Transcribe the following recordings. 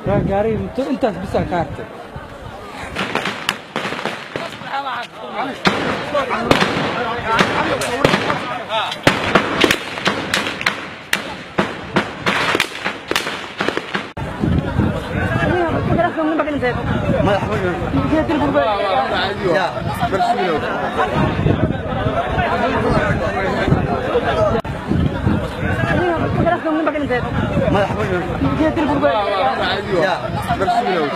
gaari intaas bisa ka hartay ما يحفظون يا برسلوا ما يحفظون يا برسلوا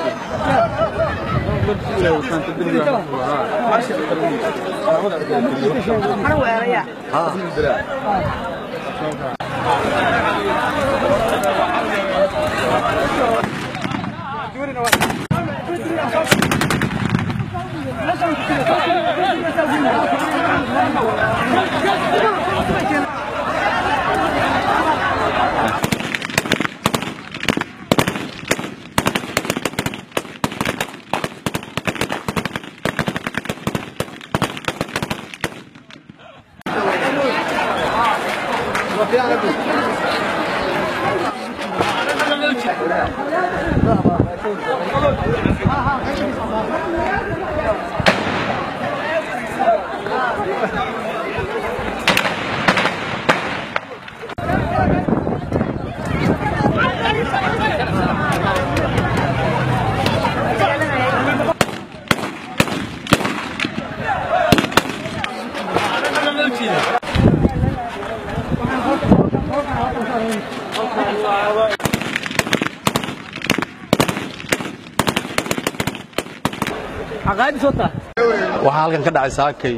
waxaa halkan ka dhacay saakay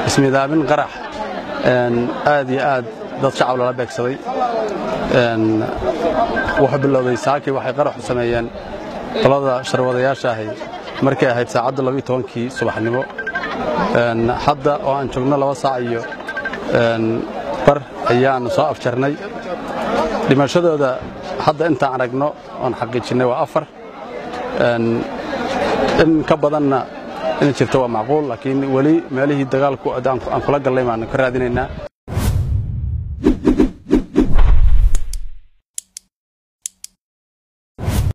ismiidaamin qarax aad iyo aad dad shacab lala beegsaday wuxuu bilowday saakay waxay qarax u sameeyeen qolada sharwadayaasha ahi markay ahayd saacadda 12kii subaxnimo hadda oo aan joogno 2 saac iyo bar ayaan soo afjarnay dhimashadooda hadda intaan aragno oon xaqiijinay waa 4 in ka badanna in jirto waa macquul laakiin wali meelihii dagaalku aan kula galnay baan ka raadinaynaa